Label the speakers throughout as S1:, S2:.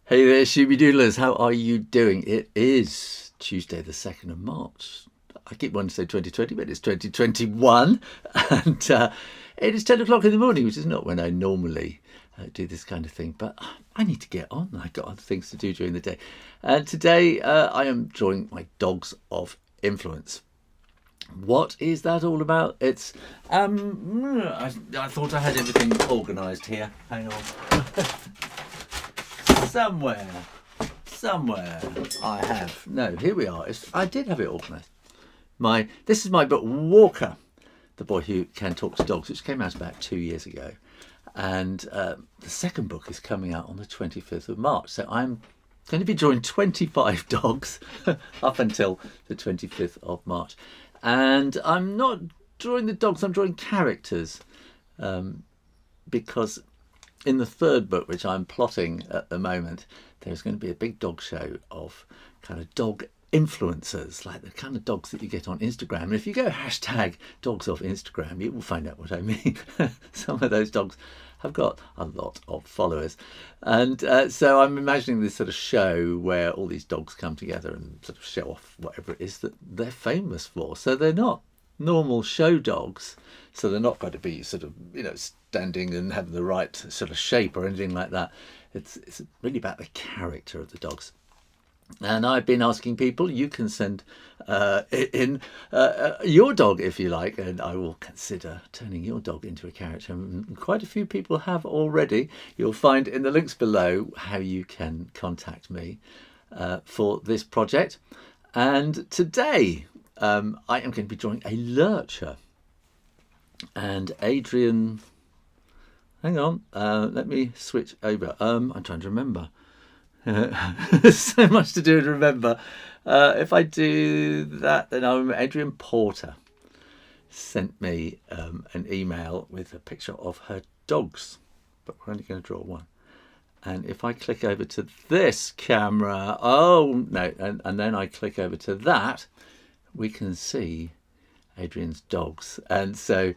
S1: Hey there, Shooby Doodlers. How are you doing? It is Tuesday, the 2nd of March. I keep wanting to say 2020, but it's 2021. And it is 10 o'clock in the morning, which is not when I normally do this kind of thing. But I need to get on. I've got other things to do during the day. And today I am drawing my dogs of influence. What is that all about? It's I thought I had everything organised here. Hang on. Somewhere I have. No, here we are. I did have it organised. This is my book, Walker, The Boy Who Can Talk to Dogs, which came out about 2 years ago. And the second book is coming out on the 25th of March. So I'm going to be drawing 25 dogs up until the 25th of March. And I'm not drawing the dogs, I'm drawing characters. Because in the third book, which I'm plotting at the moment, there's going to be a big dog show of kind of dog influencers, like the kind of dogs that you get on Instagram. And if you go hashtag dogs off Instagram, you will find out what I mean. Some of those dogs have got a lot of followers. And so I'm imagining this sort of show where all these dogs come together and sort of show off whatever it is that they're famous for. So they're not normal show dogs, so they're not going to be sort of, standing and having the right sort of shape or anything like that. It's really about the character of the dogs. And I've been asking people, you can send in your dog if you like, and I will consider turning your dog into a character. And quite a few people have already. You'll find in the links below how you can contact me for this project. And today I am going to be drawing a lurcher. And Adrian, hang on, let me switch over. I'm trying to remember. There's so much to do and remember. If I do that, then Adrian Porter sent me an email with a picture of her dogs, but we're only going to draw one. And if I click over to this camera, and then I click over to that, we can see Adrian's dogs. And so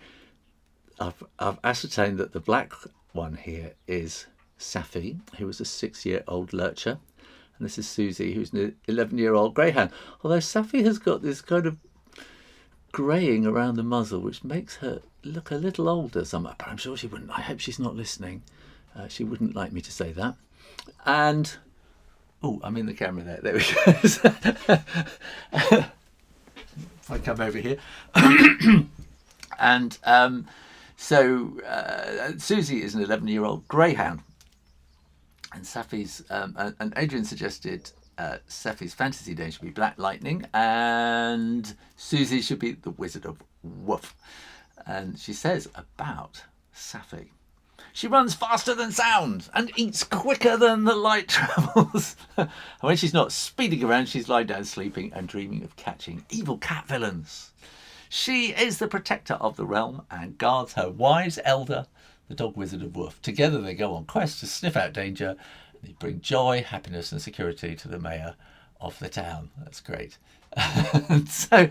S1: I've ascertained that the black one here is Saffy, who was a 6-year-old lurcher, and this is Susie, who's an 11-year-old greyhound. Although Saffy has got this kind of greying around the muzzle, which makes her look a little older somehow, but I'm sure she wouldn't. I hope she's not listening. She wouldn't like me to say that. And I'm in the camera there. There we go. If I come over here, and so Susie is an 11-year-old greyhound. And Saffy's and Adrian suggested Saffy's fantasy name should be Black Lightning, and Susie should be the Wizard of Woof. And she says about Saffy, she runs faster than sound and eats quicker than the light travels. And when she's not speeding around, she's lying down sleeping and dreaming of catching evil cat villains. She is the protector of the realm and guards her wise elder, the dog Wizard of Woof. Together they go on quests to sniff out danger. They bring joy, happiness and security to the mayor of the town. That's great. So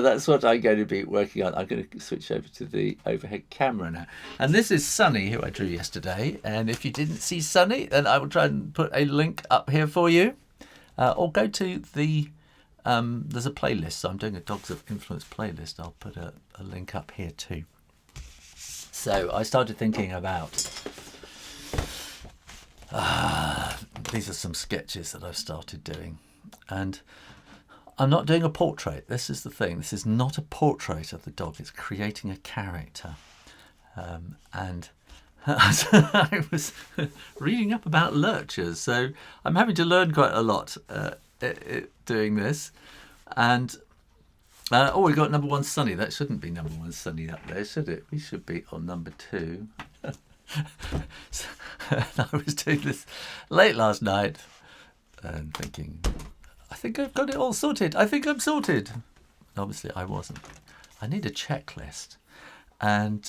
S1: that's what I'm going to be working on. I'm going to switch over to the overhead camera now. And this is Sunny, who I drew yesterday. And if you didn't see Sunny, then I will try and put a link up here for you. Or go to the... there's a playlist. So I'm doing a Dogs of Influence playlist. I'll put a link up here too. So I started thinking about, these are some sketches that I've started doing, and I'm not doing a portrait. This is the thing. This is not a portrait of the dog. It's creating a character. And I was reading up about lurchers, so I'm having to learn quite a lot doing this. And we got number 1 Sunny. That shouldn't be number 1 Sunny up there, should it? We should be on number 2. So, I was doing this late last night and thinking, I think I've got it all sorted. I think I'm sorted. Obviously, I wasn't. I need a checklist. And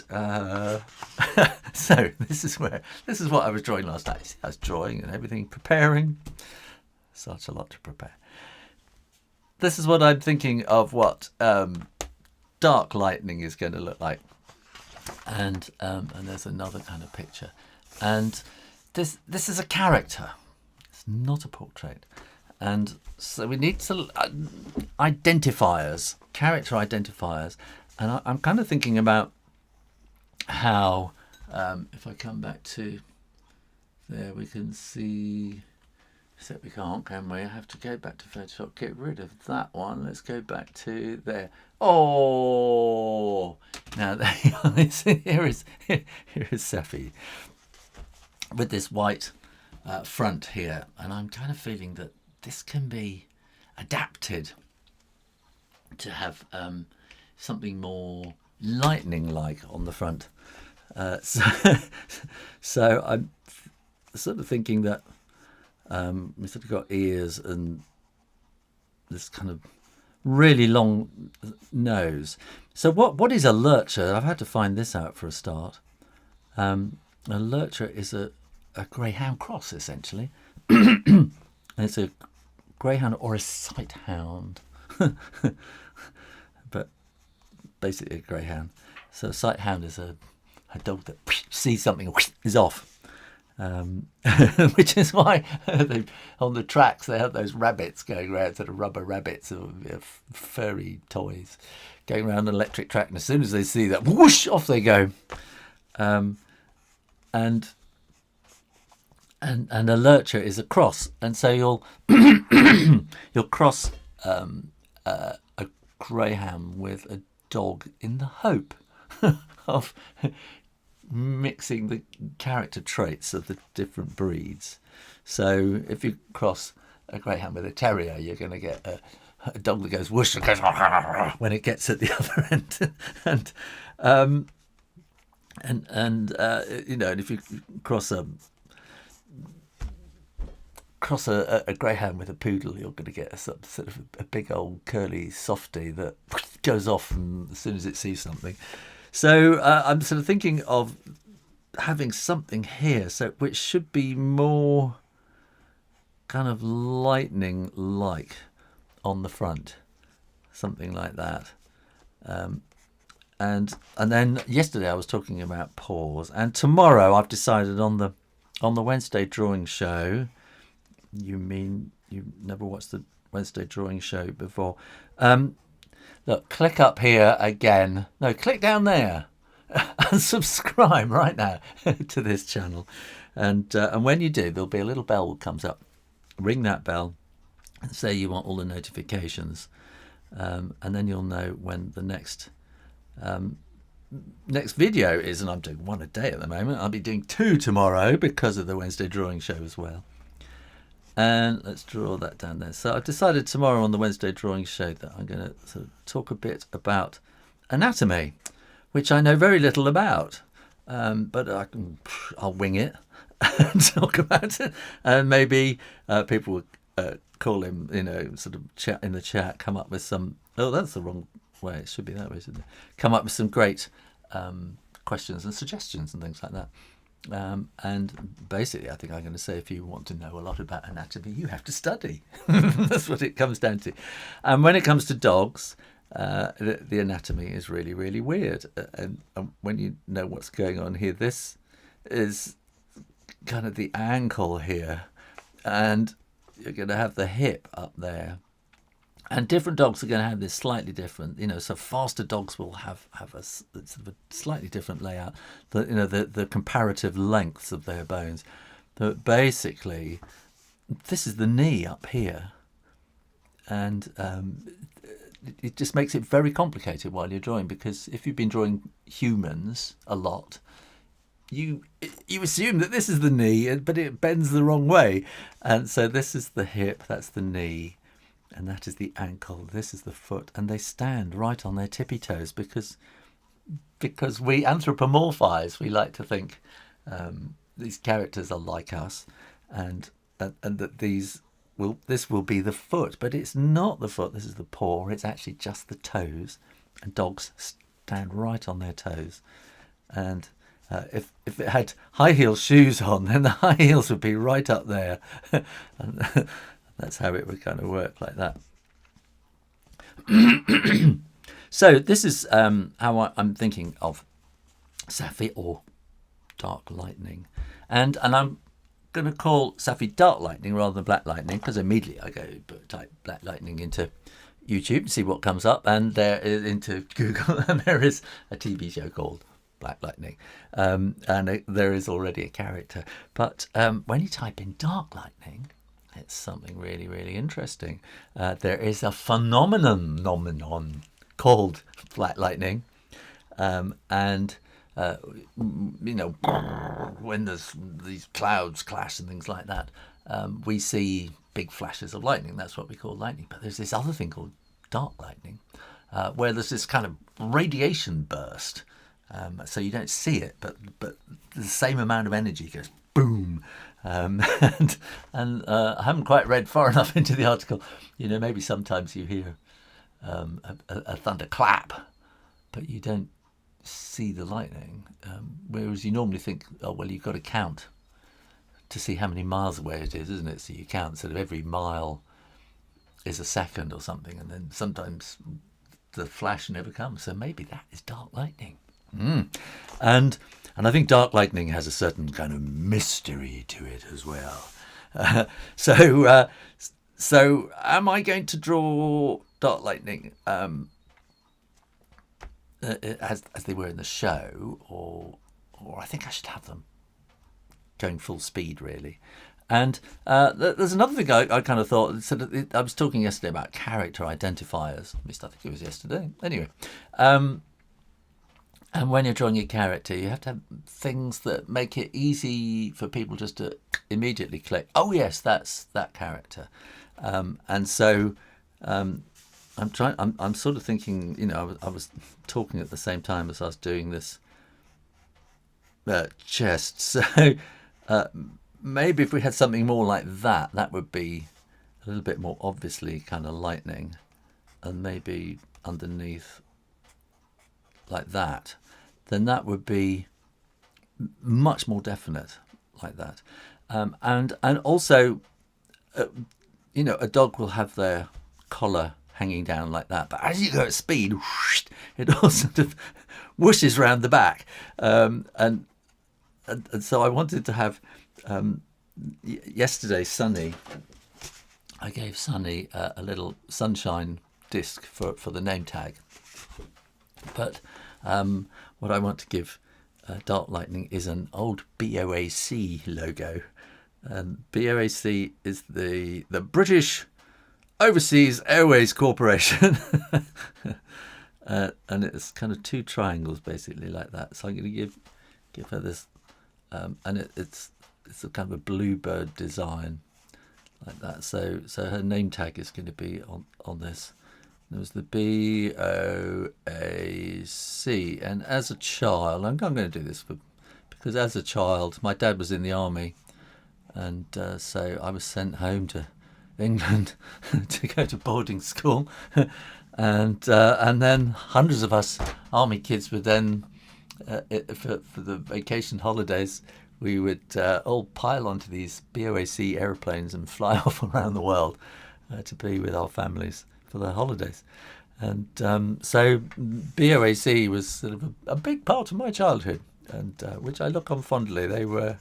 S1: so this is what I was drawing last night. I was drawing and everything, preparing. Such a lot to prepare. This is what I'm thinking of what dark lightning is going to look like. And there's another kind of picture. And this is a character. not a portrait. And so we need some identifiers, character identifiers. And I'm kind of thinking about how, if I come back to there, we can see, except we can't, can we? I have to go back to Photoshop, get rid of that one. Let's go back to there. Oh, now here is Saffy with this white front here. And I'm kind of feeling that this can be adapted to have something more lightning-like on the front. So I'm sort of thinking that we sort of got ears and this kind of really long nose. So what is a lurcher? I've had to find this out for a start. A lurcher is a greyhound cross, essentially. And it's a greyhound or a sighthound. But basically a greyhound. So a sighthound is a dog that sees something, is off. Which is why on the tracks they have those rabbits going around, sort of rubber rabbits or furry toys going around an electric track, and as soon as they see that, whoosh, off they go. And a lurcher is a cross, and so you'll cross a greyhound with a dog in the hope of mixing the character traits of the different breeds. So if you cross a greyhound with a terrier, you're going to get a dog that goes whoosh and goes when it gets at the other end, and if you cross a greyhound with a poodle, you're going to get a sort of a big old curly softie that goes off as soon as it sees something. So I'm sort of thinking of having something here, which should be more kind of lightning-like on the front, something like that. And then yesterday I was talking about paws, and tomorrow I've decided on the Wednesday drawing show. You mean you never watched the Wednesday drawing show before? Look, click up here again. No, click down there and subscribe right now to this channel. And when you do, there'll be a little bell that comes up. Ring that bell and say you want all the notifications. And then you'll know when the next video is. And I'm doing one a day at the moment. I'll be doing 2 tomorrow because of the Wednesday drawing show as well. And let's draw that down there. So I've decided tomorrow on the Wednesday drawing show that I'm going to sort of talk a bit about anatomy, which I know very little about, but I'll wing it and talk about it. And maybe people will call him, sort of chat in the chat, come up with some. Oh, that's the wrong way. It should be that way, shouldn't it? Come up with some great questions and suggestions and things like that. And basically, I think I'm going to say, if you want to know a lot about anatomy, you have to study. That's what it comes down to. And when it comes to dogs, the anatomy is really, really weird. And when you know what's going on here, this is kind of the ankle here, and you're going to have the hip up there. And different dogs are going to have this slightly different, so faster dogs will have a sort of a slightly different layout, the comparative lengths of their bones. But basically, this is the knee up here, and it just makes it very complicated while you're drawing, because if you've been drawing humans a lot, you assume that this is the knee, but it bends the wrong way. And so this is the hip, that's the knee. And that is the ankle, this is the foot, and they stand right on their tippy toes because we anthropomorphize. We like to think these characters are like us, and that this will be the foot, but it's not the foot. This is the paw. It's actually just the toes, and dogs stand right on their toes. And if it had high heel shoes on, then the high heels would be right up there. And that's how it would kind of work, like that. So this is how I'm thinking of Saffy, or dark lightning, and I'm going to call Saffy Dark Lightning rather than Black Lightning, because immediately I go type Black Lightning into YouTube to see what comes up, and there is into Google, and there is a TV show called Black Lightning, and there is already a character. But when you type in Dark Lightning, it's something really, really interesting. There is a phenomenon called Black Lightning, and you know, when there's these clouds clash and things like that, we see big flashes of lightning. That's what we call lightning. But there's this other thing called dark lightning, where there's this kind of radiation burst. So you don't see it, but the same amount of energy goes boom. And I haven't quite read far enough into the article. You know, maybe sometimes you hear a thunderclap, but you don't see the lightning. Whereas you normally think, oh well, you've got to count to see how many miles away it is, isn't it? So you count sort of every mile is a second or something, and then sometimes the flash never comes. So maybe that is dark lightning. And I think dark lightning has a certain kind of mystery to it as well. So am I going to draw dark lightning as they were in the show, or I think I should have them going full speed, really? And there's another thing I kind of thought. I was talking yesterday about character identifiers. At least I think it was yesterday. Anyway, and when you're drawing a character, you have to have things that make it easy for people just to immediately click, oh yes, that's that character. And so I'm sort of thinking, you know, I was talking at the same time as I was doing this chest. So maybe if we had something more like that, that would be a little bit more obviously kind of lightning, and maybe underneath like that, then that would be much more definite like that. And also, you know, a dog will have their collar hanging down like that, but as you go at speed, whoosh, it all sort of whooshes around the back. And so I wanted to have, yesterday, Sunny, I gave Sunny a little sunshine disc for the name tag. But what I want to give Dark Lightning is an old BOAC logo. And BOAC is the British Overseas Airways Corporation. And it's kind of two triangles basically like that. So I'm going to give her this, and it's a kind of a bluebird design like that. So her name tag is going to be on this. There was the BOAC, and as a child, I'm going to do this because as a child, my dad was in the army, and so I was sent home to England to go to boarding school, and then hundreds of us army kids would then, for the vacation holidays, we would all pile onto these BOAC aeroplanes and fly off around the world to be with our families for the holidays. And so BOAC was sort of a big part of my childhood, and which I look on fondly. They were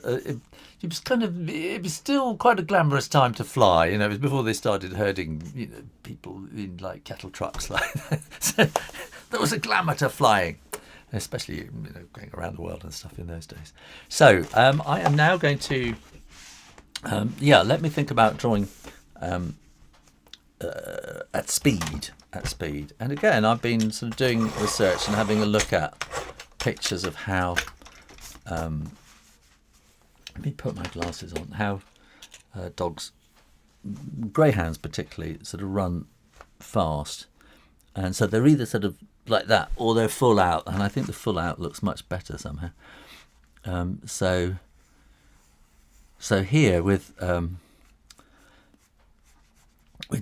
S1: it was still quite a glamorous time to fly. You know, it was before they started herding, you know, people in like cattle trucks like that. So there was a glamour to flying, especially, you know, going around the world and stuff in those days. So I am now going to let me think about drawing at speed. And again, I've been sort of doing research and having a look at pictures of how let me put my glasses on, how dogs, greyhounds particularly, sort of run fast. And so they're either sort of like that or they're full out, and I think the full out looks much better somehow. So here with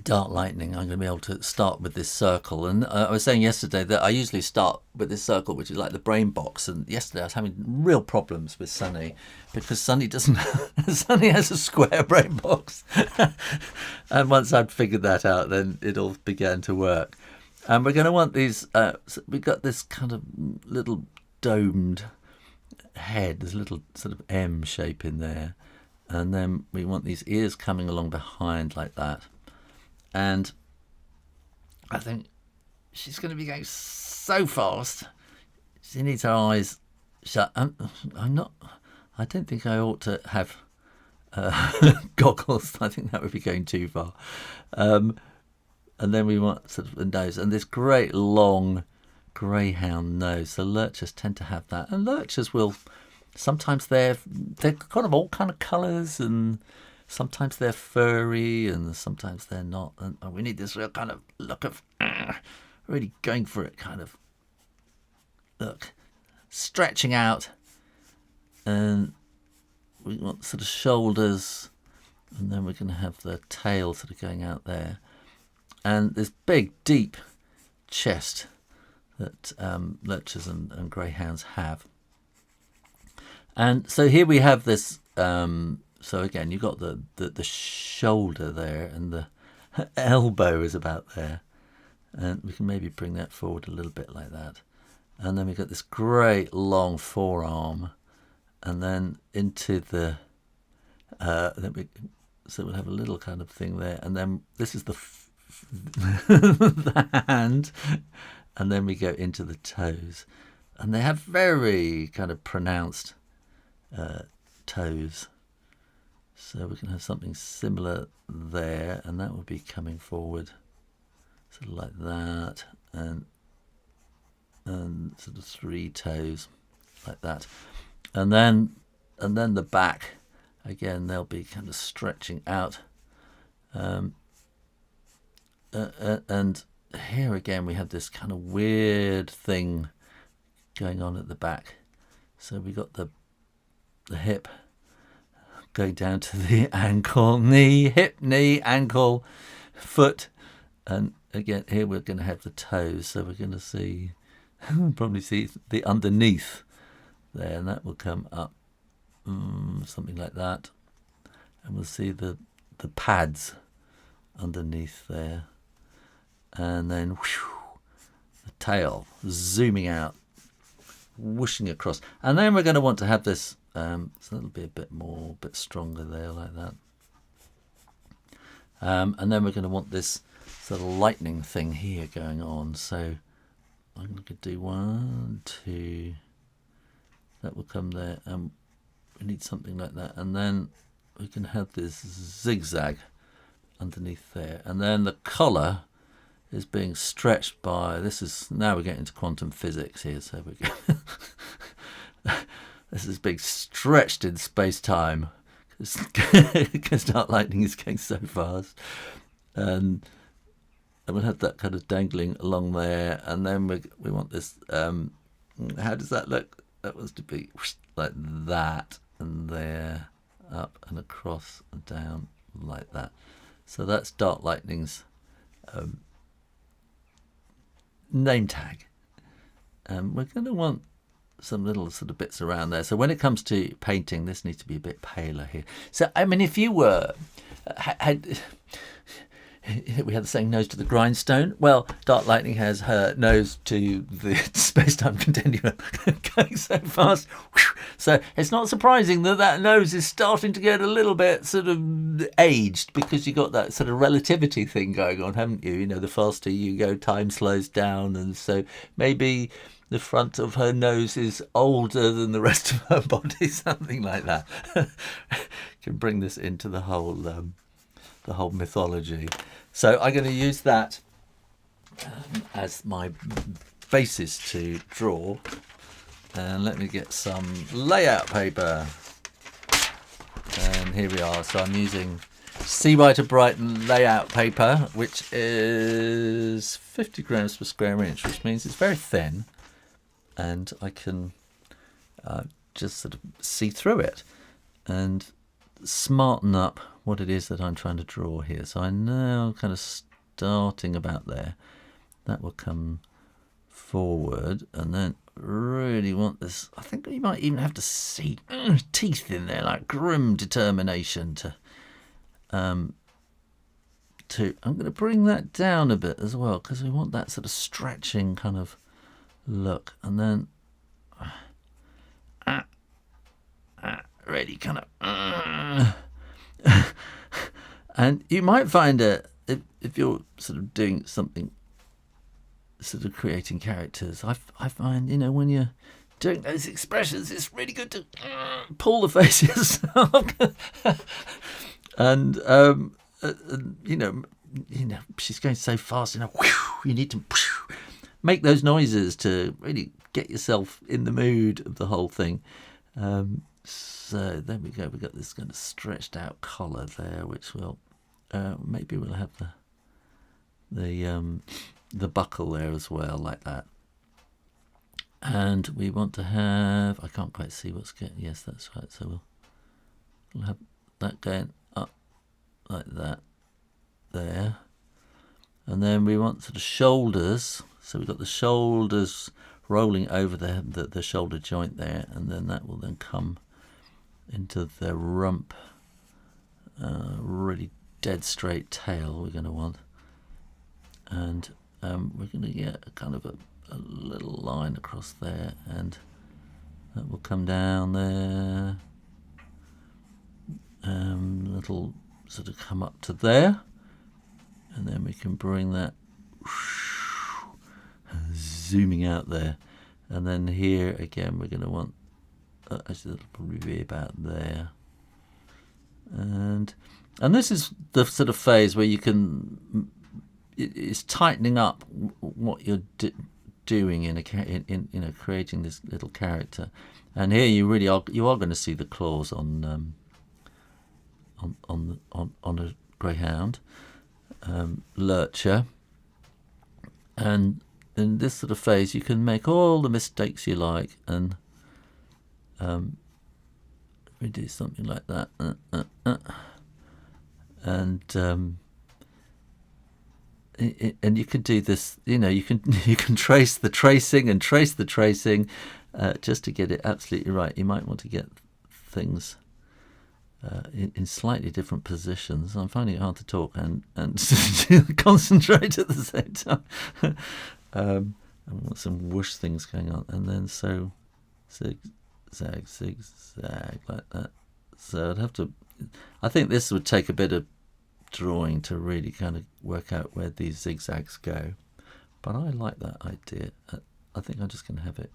S1: Dark Lightning, I'm going to be able to start with this circle. And I was saying yesterday that I usually start with this circle, which is like the brain box. And yesterday I was having real problems with Sunny because Sunny doesn't. Sunny has a square brain box. And once I'd figured that out, then it all began to work. And we're going to want these. We've got this kind of little domed head. There's a little sort of M shape in there. And then we want these ears coming along behind like that. And I think she's going to be going so fast. She needs her eyes shut. I don't think I ought to have goggles. I think that would be going too far. And then we want sort of a nose. And this great long greyhound nose. The lurchers tend to have that. And lurchers will... Sometimes they're kind of all kind of colours, and sometimes they're furry, and sometimes they're not. And we need this real kind of look of really going for it kind of look, stretching out, and we want sort of shoulders, and then we're going to have the tail sort of going out there, and this big deep chest that lurchers and greyhounds have. And so here we have this, so again, you've got the shoulder there, and the elbow is about there. And we can maybe bring that forward a little bit like that. And then we've got this great long forearm, and then into the, so we'll have a little kind of thing there. And then this is the hand, and then we go into the toes. And they have very kind of pronounced toes, so we can have something similar there, and that will be coming forward sort of like that, and sort of 3 toes like that, and then the back again, they'll be kind of stretching out, and here again we have this kind of weird thing going on at the back. So we got the hip going down to the ankle, knee, hip, knee, ankle, foot, and again here we're going to have the toes, so we're going to see probably see the underneath there, and that will come up something like that, and we'll see the pads underneath there, and then whew, the tail zooming out, whooshing across, and then we're going to want to have this so it'll be a bit stronger there like that, and then we're going to want this sort of lightning thing here going on, so I'm going to do 1, 2, that will come there, and we need something like that, and then we can have this zigzag underneath there, and then the collar is being stretched by, this is, now we're getting into quantum physics here, so we go this is being stretched in space-time because dark lightning is going so fast, and we'll have that kind of dangling along there, and then we want this, how does that look? That was to be like that, and there, up and across and down like that. So that's dark lightning's name tag. We're going to want some little sort of bits around there. So when it comes to painting, this needs to be a bit paler here. So, I mean, if you were... we had the saying nose to the grindstone. Well, dark lightning has her nose to the space-time continuum going so fast. So it's not surprising that nose is starting to get a little bit sort of aged, because you got that sort of relativity thing going on, haven't you? You know, the faster you go, time slows down, and so maybe the front of her nose is older than the rest of her body, something like that. Can bring this into the whole mythology. So I'm going to use that as my basis to draw. And let me get some layout paper. And here we are. So I'm using Seawhite of Brighton layout paper, which is 50 grams per square inch, which means it's very thin. And I can just sort of see through it and smarten up what it is that I'm trying to draw here. So I know I'm kind of starting about there. That will come forward, and then really want this. I think you might even have to see teeth in there, like grim determination to I'm going to bring that down a bit as well, because we want that sort of stretching kind of look, and then really kind of And you might find if you're sort of doing something, sort of creating characters, I find, when you're doing those expressions, it's really good to pull the face yourself. And she's going so fast, you need to make those noises to really get yourself in the mood of the whole thing. So there we go. We've got this kind of stretched out collar there, which will maybe we'll have the buckle there as well, like that. And we want to have, I can't quite see what's going, yes, that's right. So we'll have that going up like that there. And then we want sort of shoulders. So we've got the shoulders rolling over the shoulder joint there, and then that will then come into the rump. Really dead straight tail we're going to want. And we're going to get a kind of a little line across there, and that will come down there. That'll sort of come up to there, and then we can bring that zooming out there. And then here again we're going to want actually that'll probably be about there. And this is the sort of phase where you can, it's tightening up what you're doing in creating this little character. And here you really are going to see the claws on a greyhound, Lurcher. And in this sort of phase you can make all the mistakes you like, and we do something like that, and you can do this, you can trace the tracing and trace the tracing just to get it absolutely right. You might want to get things in slightly different positions. I'm finding it hard to talk and concentrate at the same time. I want some whoosh things going on, and then so zigzag, zigzag, like that. So I'd have to, I think this would take a bit of drawing to really kind of work out where these zigzags go, but I like that idea. I think I'm just going to have it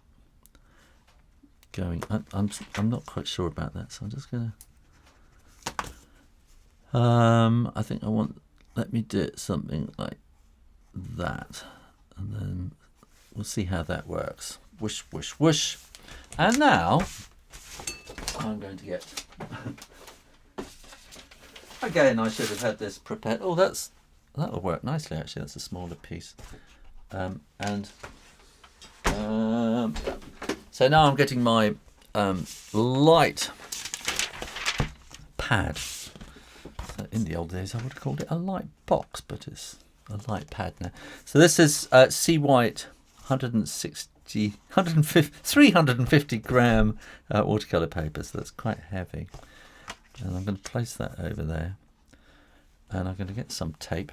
S1: going. I'm not quite sure about that, so I'm just going to I think let me do it something like that, and then we'll see how that works. Whoosh, whoosh, whoosh. And now I'm going to get again, I should have had this prepared. Oh, that'll work nicely actually. That's a smaller piece. So now I'm getting my light pad. So in the old days I would have called it a light box, but it's a light pad now. So this is Seawhite 350 gram watercolour paper, so that's quite heavy. And I'm going to place that over there, and I'm going to get some tape.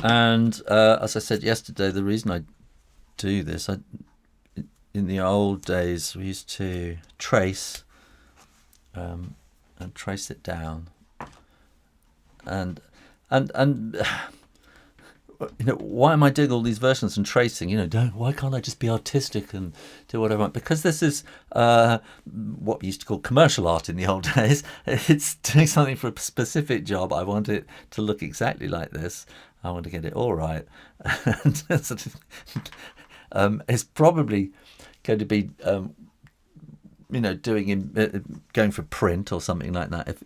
S1: And as I said yesterday, the reason I do this, in the old days we used to trace and trace it down, and why am I doing all these versions and tracing? Why can't I just be artistic and do what I want? Because this is what we used to call commercial art in the old days. It's doing something for a specific job. I want it to look exactly like this. I want to get it all right. And it's probably going to be, going for print or something like that.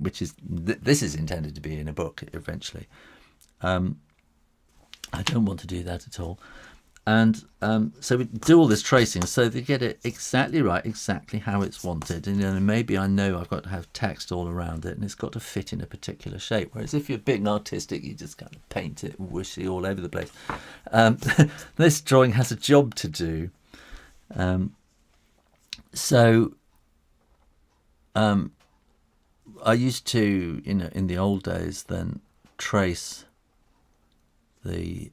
S1: This is intended to be in a book eventually. I don't want to do that at all. And so we do all this tracing so they get it exactly right, exactly how it's wanted. And maybe I know I've got to have text all around it, and it's got to fit in a particular shape. Whereas if you're being artistic, you just kind of paint it whooshy all over the place. This drawing has a job to do. I used to, in the old days, then trace the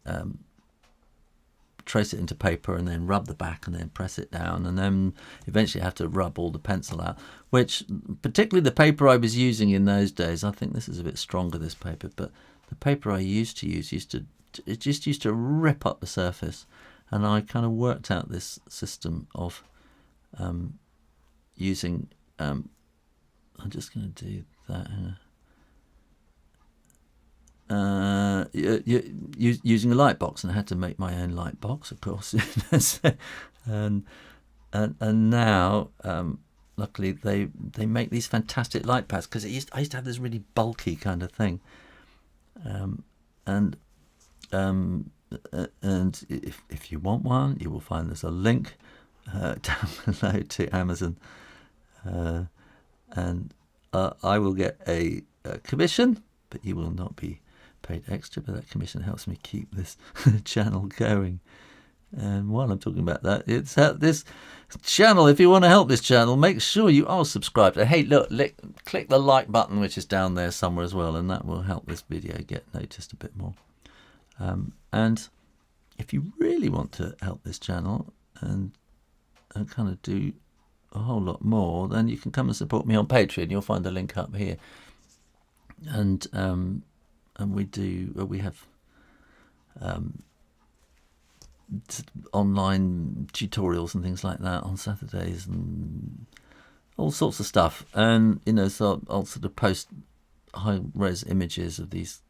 S1: trace it into paper and then rub the back and then press it down, and then eventually have to rub all the pencil out, which particularly the paper I was using in those days, I think this is a bit stronger, this paper, but the paper I used to use used to rip up the surface, and I kind of worked out this system of using I'm just going to do that using a light box, and I had to make my own light box, of course. and now luckily they make these fantastic light pads, because I used to have this really bulky kind of thing, and if you want one, you will find there's a link down below to Amazon, and I will get a commission, but you will not be paid extra, but that commission helps me keep this channel going. And while I'm talking about that, it's this channel, if you want to help this channel, make sure you are subscribed. And hey, look, click the like button, which is down there somewhere as well, and that will help this video get noticed a bit more. And if you really want to help this channel and kind of do a whole lot more, then you can come and support me on Patreon. You'll find the link up here. And we have online tutorials and things like that on Saturdays and all sorts of stuff. And so I'll sort of post high res images of these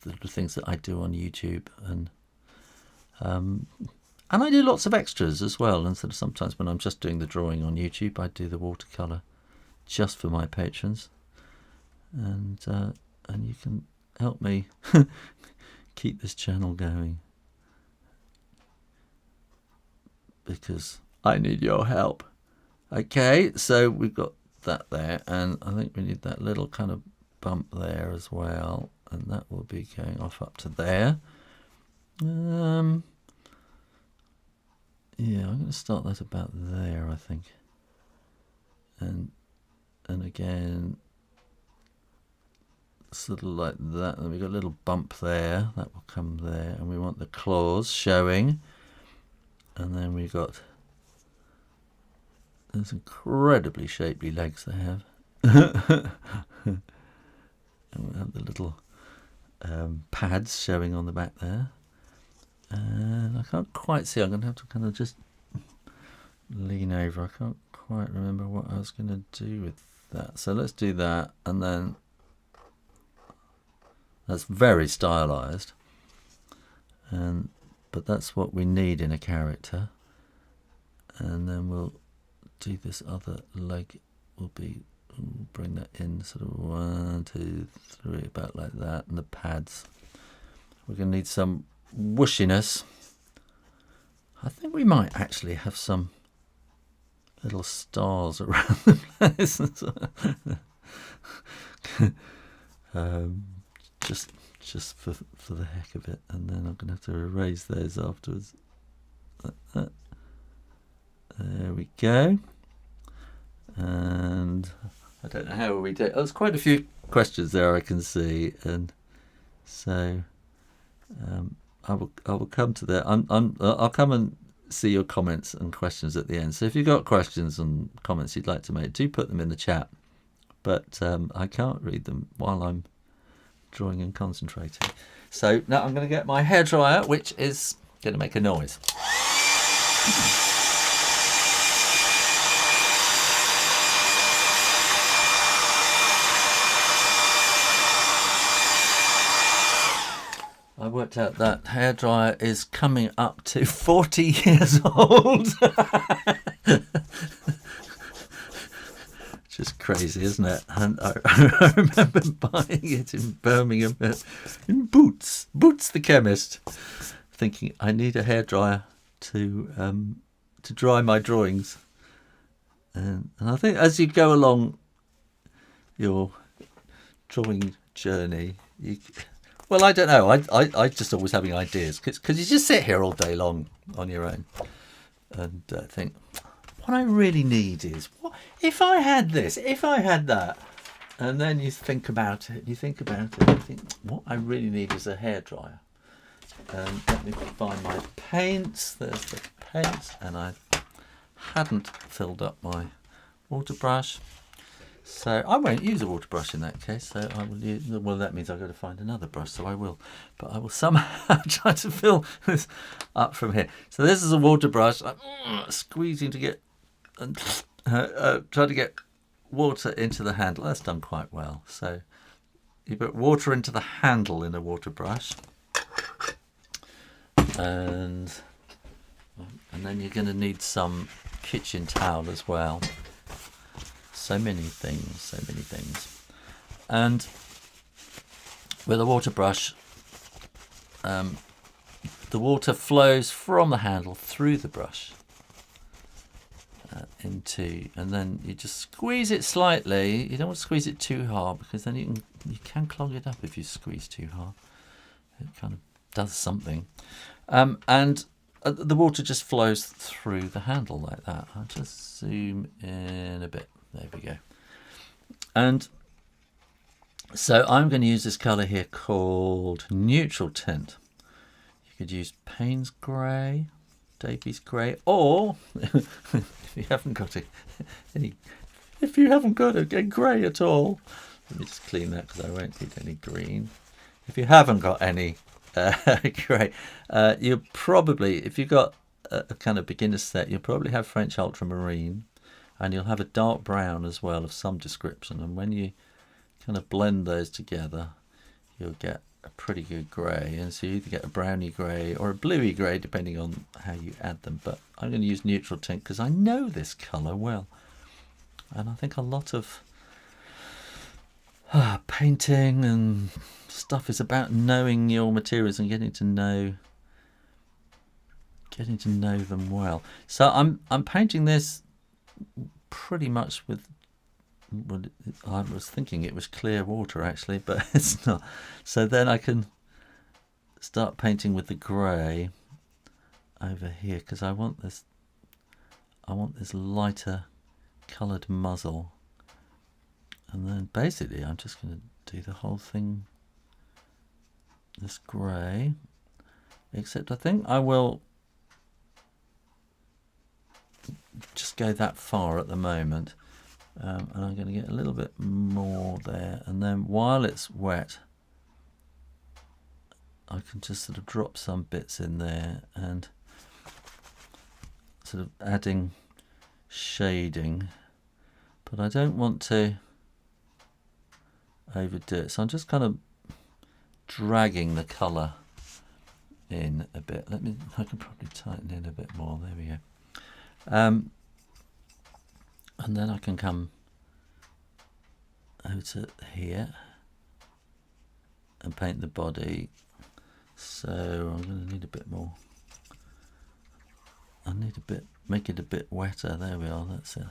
S1: little things that I do on YouTube, and I do lots of extras as well. And sort of sometimes when I'm just doing the drawing on YouTube, I do the watercolour just for my patrons. And you can help me keep this channel going, because I need your help. Okay, so we've got that there, and I think we need that little kind of bump there as well, and that will be going off up to there. Yeah, I'm going to start that about there, I think, and again sort of like that, and we've got a little bump there, that will come there, and we want the claws showing, and then we've got those incredibly shapely legs they have. And we have the little pads showing on the back there, and I can't quite see, I'm going to have to kind of just lean over, I can't quite remember what I was going to do with that, so let's do that, and then that's very stylized, but that's what we need in a character. And then we'll do this other leg, we'll bring that in sort of 1, 2, 3, about like that, and the pads. We're going to need some whooshiness. I think we might actually have some little stars around the place. Just for the heck of it, and then I'm going to have to erase those afterwards. Like that. There we go. And I don't know how we do it. There's quite a few questions there I can see, and so I will come to that. I'll come and see your comments and questions at the end. So if you've got questions and comments you'd like to make, do put them in the chat. But I can't read them while I'm drawing and concentrating. So now I'm going to get my hairdryer, which is going to make a noise. I worked out that hairdryer is coming up to 40 years old. Just crazy, isn't it? And I remember buying it in Birmingham in Boots the chemist, thinking I need a hairdryer to dry my drawings. And I think as you go along your drawing journey, well, I don't know. I just always having ideas, because you just sit here all day long on your own and think, what I really need is, what if I had this, if I had that, and then you think about it, and you think, what I really need is a hairdryer. Let me find my paints. There's the paints, and I hadn't filled up my water brush. So I won't use a water brush in that case. So I will use, well, that means I've got to find another brush. So I will, but I will somehow try to fill this up from here. So this is a water brush. I'm squeezing to get and try to get water into the handle. That's done quite well. So you put water into the handle in a water brush, and then you're going to need some kitchen towel as well. So many things. And with a water brush, the water flows from the handle through the brush into, and then you just squeeze it slightly. You don't want to squeeze it too hard, because then you can clog it up if you squeeze too hard. It kind of does something. And the water just flows through the handle like that. I'll just zoom in a bit. There we go. And so I'm going to use this colour here called Neutral Tint. You could use Payne's Grey, Davies Grey, or if you haven't got a grey at all, let me just clean that because I won't need any green. If you haven't got any grey, you probably, if you've got a kind of beginner set, you'll probably have French Ultramarine. And you'll have a dark brown as well of some description. And when you kind of blend those together, you'll get a pretty good grey. And so you either get a browny grey or a bluey grey, depending on how you add them. But I'm going to use Neutral Tint because I know this colour well. And I think a lot of painting and stuff is about knowing your materials and getting to know them well. So I'm painting this pretty much with, well, I was thinking it was clear water actually, but it's not. So then I can start painting with the grey over here, because I want this lighter coloured muzzle, and then basically I'm just going to do the whole thing this grey, except I think I will just go that far at the moment, and I'm going to get a little bit more there, and then while it's wet I can just sort of drop some bits in there and sort of adding shading, but I don't want to overdo it, so I'm just kind of dragging the colour in a bit. I can probably tighten in a bit more. There we go. And then I can come over to here and paint the body. So I'm going to need a bit more. Make it a bit wetter. There we are. That's it.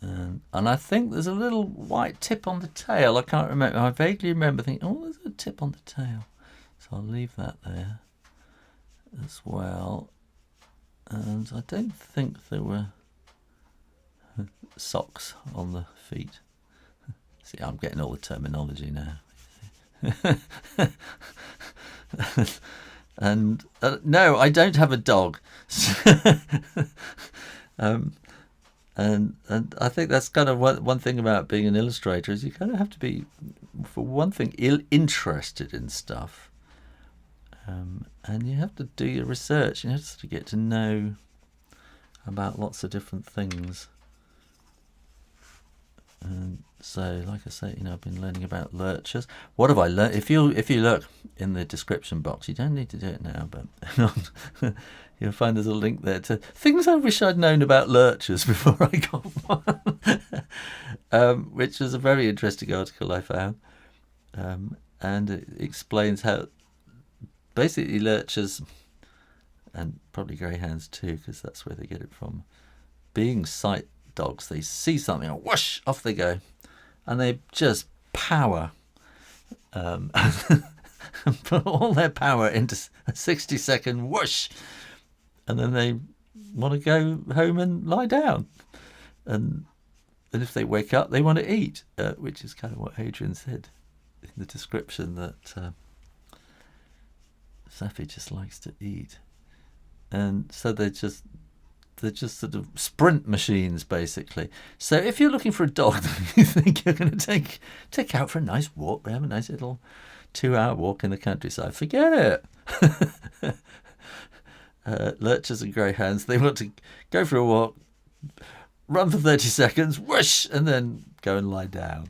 S1: And I think there's a little white tip on the tail. I can't remember. I vaguely remember thinking, oh, there's a tip on the tail. So I'll leave that there as well. And I don't think there were socks on the feet. See, I'm getting all the terminology now. And no, I don't have a dog. And I think that's kind of one thing about being an illustrator, is you kind of have to be, for one thing, interested in stuff. And you have to do your research. You have to get to know about lots of different things. And so, like I say, I've been learning about lurchers. What have I learned? If you look in the description box, you don't need to do it now, but you'll find there's a link there to things I wish I'd known about lurchers before I got one, which was a very interesting article I found, and it explains how basically lurchers, and probably greyhounds too, because that's where they get it from, being sight dogs, they see something and whoosh, off they go, and they just power, and put all their power into a 60-second whoosh, and then they want to go home and lie down, and if they wake up they want to eat, which is kind of what Adrian said in the description, that Saffy just likes to eat. And so they're just sort of sprint machines, basically. So if you're looking for a dog that you think you're going to take out for a nice walk, we have a nice little 2-hour walk in the countryside, forget it. Lurchers and greyhounds, they want to go for a walk, run for 30 seconds, whoosh, and then go and lie down.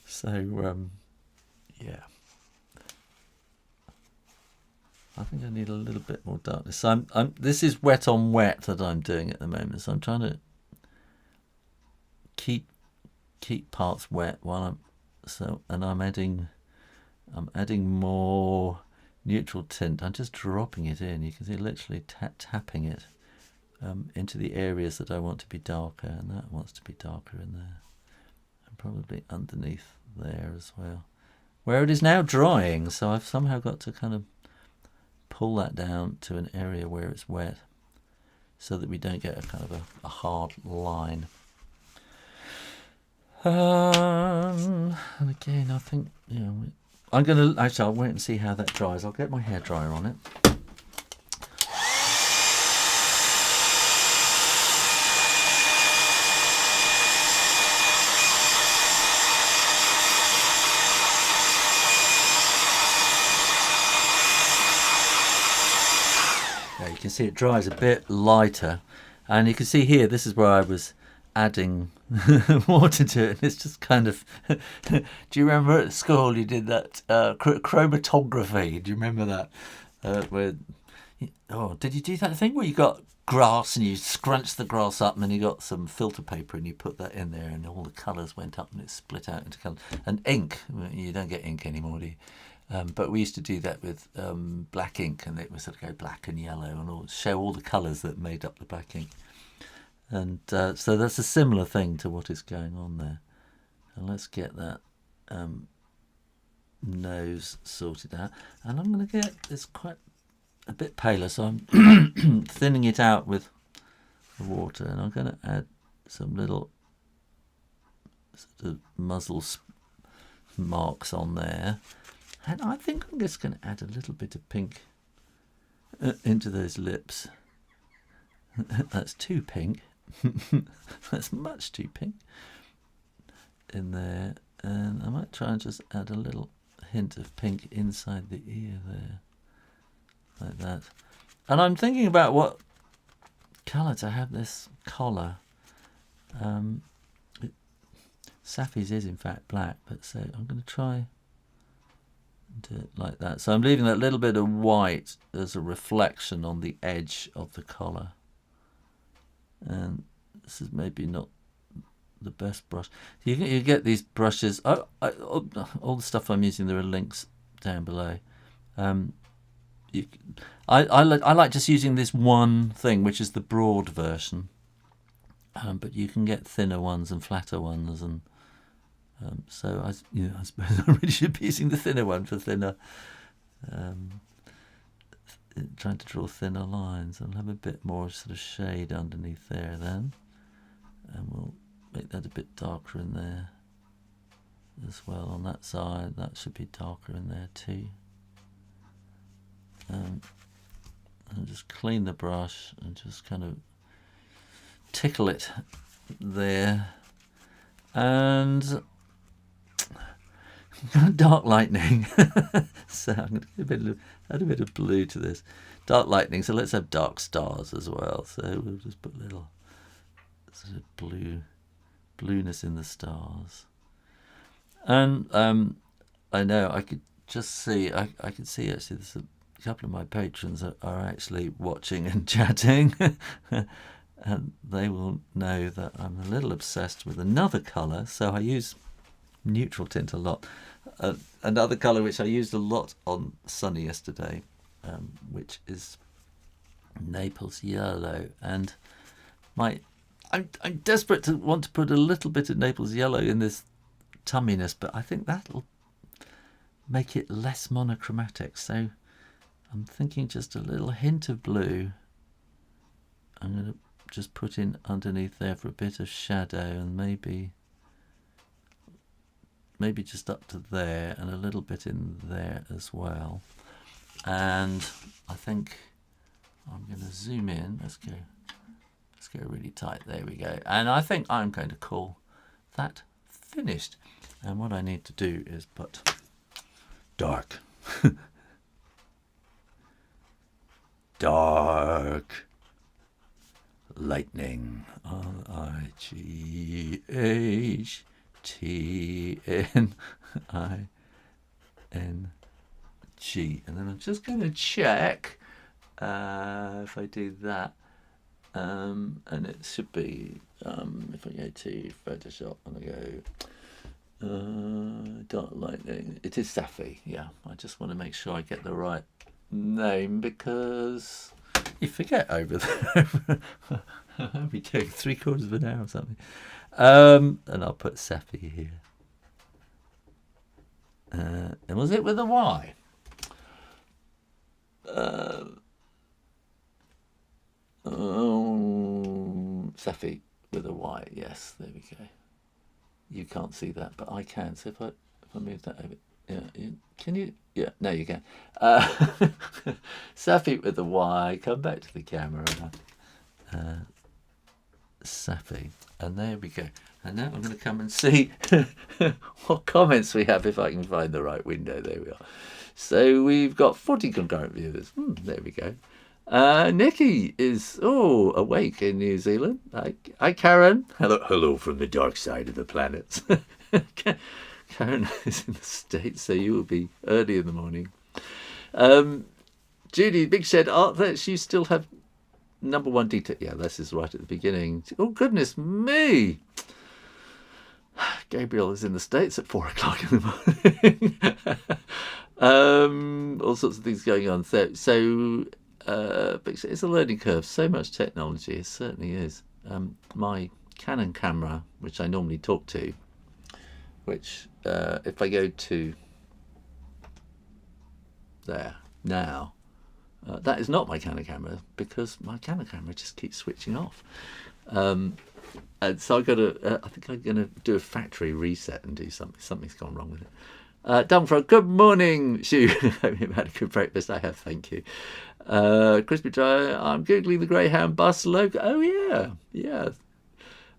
S1: So, yeah. I think I need a little bit more darkness. So this is wet on wet that I'm doing at the moment. So I'm trying to keep parts wet while I'm adding more neutral tint. I'm just dropping it in. You can see literally tapping it into the areas that I want to be darker, and that wants to be darker in there, and probably underneath there as well, where it is now drying. So I've somehow got to kind of pull that down to an area where it's wet, so that we don't get a kind of a hard line. And again, I think, I'm going to, actually, I'll wait and see how that dries. I'll get my hairdryer on it. You can see it dries a bit lighter, and you can see here, this is where I was adding water to it, and it's just kind of do you remember at school you did that chromatography? Do you remember that did you do that thing where you got grass and you scrunched the grass up, and then you got some filter paper and you put that in there, and all the colours went up and it split out into colours? And ink, you don't get ink anymore, do you? But we used to do that with black ink, and it would sort of go black and yellow and show all the colours that made up the black ink. And so that's a similar thing to what is going on there. And let's get that nose sorted out. And I'm going to get this quite a bit paler, so I'm thinning it out with the water. And I'm going to add some little sort of muzzle marks on there. And I think I'm just going to add a little bit of pink into those lips. That's too pink. That's much too pink in there. And I might try and just add a little hint of pink inside the ear there, like that. And I'm thinking about what colour to have this collar. Saffy's is in fact black, but so I'm going to try do it like that. So I'm leaving that little bit of white as a reflection on the edge of the collar. And this is maybe not the best brush. You get these brushes. All the stuff I'm using, there are links down below. I like just using this one thing, which is the broad version. But you can get thinner ones and flatter ones, and so I suppose I really should be using the thinner one for thinner, trying to draw thinner lines. I'll have a bit more sort of shade underneath there then, and we'll make that a bit darker in there as well on that side. That should be darker in there too. And just clean the brush and just kind of tickle it there. And dark lightning. So I'm going to add a bit of blue to this. Dark lightning, so let's have dark stars as well. So we'll just put a little sort of blueness in the stars. And I know I could just see, I could see actually there's a couple of my patrons are actually watching and chatting. And they will know that I'm a little obsessed with another colour. So I use neutral tint a lot. Another colour which I used a lot on Sunny yesterday, which is Naples yellow. And I'm desperate to want to put a little bit of Naples yellow in this tumminess, but I think that'll make it less monochromatic. So I'm thinking just a little hint of blue. I'm going to just put in underneath there for a bit of shadow, and maybe just up to there, and a little bit in there as well. And I think I'm going to zoom in. Let's go really tight. There we go. And I think I'm going to call that finished. And what I need to do is put dark. Dark lightning. Lightning. And then I'm just going to check if I do that. And it should be, if I go to Photoshop and I go dark lightning, it is Saffy. Yeah, I just want to make sure I get the right name because you forget over there. I'll be taking 3/4 of an hour or something. And I'll put Saffy here. And was it with a Y? Saffy with a Y. Yes, there we go. You can't see that, but I can. So if I move that over, yeah, can you? Yeah, no, you can. Saffy with a Y. Come back to the camera. Saffy, and there we go. And now I'm going to come and see what comments we have if I can find the right window. There we are. So we've got 40 concurrent viewers. There we go. Nikki is awake in New Zealand. Hi, Karen. Hello from the dark side of the planet. Karen is in the States, so you will be early in the morning. Judy, Big Shed Art, that you still have #1 detail. Yeah, this is right at the beginning. Oh, goodness me. Gabriel is in the States at 4 o'clock in the morning. All sorts of things going on. So it's a learning curve. So much technology. It certainly is. My Canon camera, which I normally talk to, which if I go to there now, that is not my Canon camera because my Canon camera just keeps switching off. And so I think I'm going to do a factory reset and do something. Something's gone wrong with it. Dumfrog, good morning, Sue. Hope you've had a good breakfast. I have, thank you. Crispy Dry, I'm Googling the Greyhound bus logo. Oh, yeah.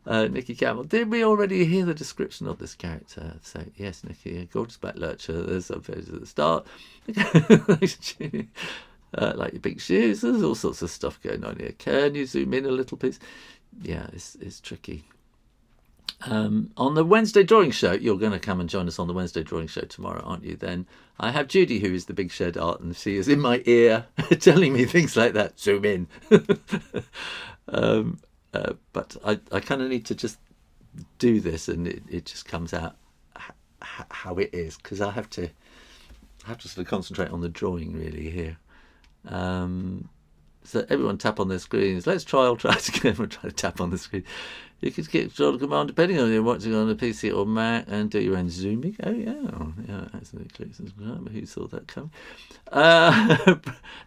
S1: Nikki Campbell, did we already hear the description of this character? So, yes, Nikki, a gorgeous black lurcher. There's some photos at the start. Like your big shoes. There's all sorts of stuff going on here. Can you zoom in a little, please? Yeah, it's tricky. On the Wednesday drawing show, you're going to come and join us on the Wednesday drawing show tomorrow, aren't you? Then I have Judy, who is the Big Shed Art, and she is in my ear telling me things like that. Zoom in. But I kind of need to just do this, and it just comes out how it is, because I have to sort of concentrate on the drawing really here. So everyone tap on their screens. I'll try to tap on the screen. You could get control command depending on you're watching on a PC or Mac and do your own zooming. Oh yeah, absolutely. Who saw that coming?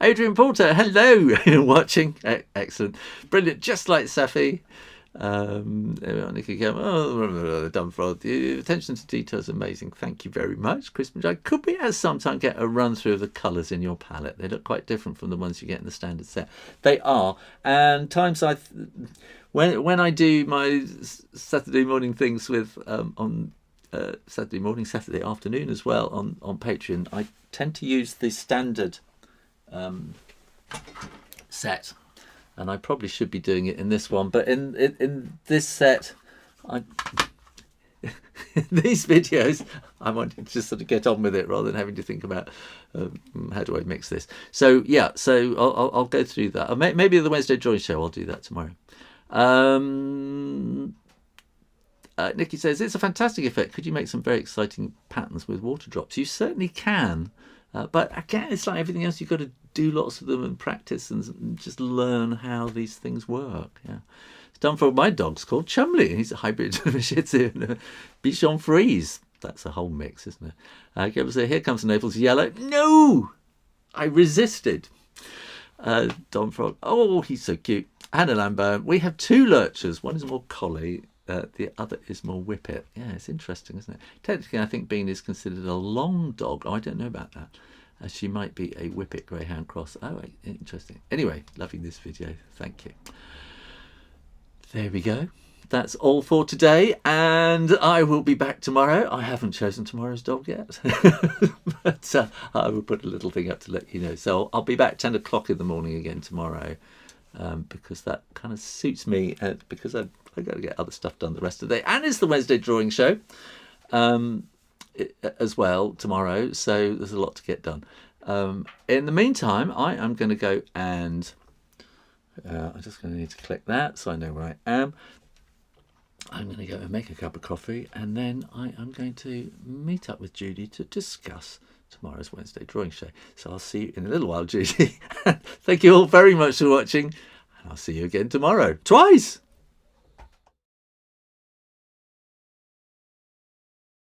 S1: Adrian Porter, hello, watching. Excellent, brilliant, just like Saffy. Nikki Campbell, Dumfrog, the attention to detail is amazing. Thank you very much, Crispin. Could we at some time get a run through of the colours in your palette? They look quite different from the ones you get in the standard set. They are, and times when I do my Saturday morning things with on Saturday morning, Saturday afternoon as well on Patreon, I tend to use the standard set. And I probably should be doing it in this one, but in this set, in these videos, I wanted to just sort of get on with it rather than having to think about how do I mix this. So yeah, so I'll go through that. Maybe the Wednesday drawing show, I'll do that tomorrow. Nikki says, it's a fantastic effect. Could you make some very exciting patterns with water drops? You certainly can. But again, it's like everything else. You've got to do lots of them and practice and just learn how these things work. Yeah, it's done for my dog's called Chumley. He's a hybrid of a Shih Tzu and a Bichon Frise. That's a whole mix, isn't it? Gabriel says, here comes Naples yellow. No, I resisted. Don Frog. Oh, he's so cute. Hannah Lambert. We have 2 lurchers. One is more collie. The other is more whippet. Yeah, it's interesting, isn't it? Technically, I think Bean is considered a long dog. Oh, I don't know about that. She might be a Whippet Greyhound cross. Oh, interesting. Anyway, loving this video. Thank you. There we go. That's all for today, and I will be back tomorrow. I haven't chosen tomorrow's dog yet, but I will put a little thing up to let you know. So I'll be back 10 o'clock in the morning again tomorrow, because that kind of suits me, because I've got to get other stuff done the rest of the day. And it's the Wednesday drawing show as well tomorrow, so there's a lot to get done. In the meantime, I am going to go and I'm just going to need to click that so I know where I am. I'm going to go and make a cup of coffee, and then I am going to meet up with Judy to discuss tomorrow's Wednesday drawing show. So I'll see you in a little while, Judy. Thank you all very much for watching, and I'll see you again tomorrow. Twice!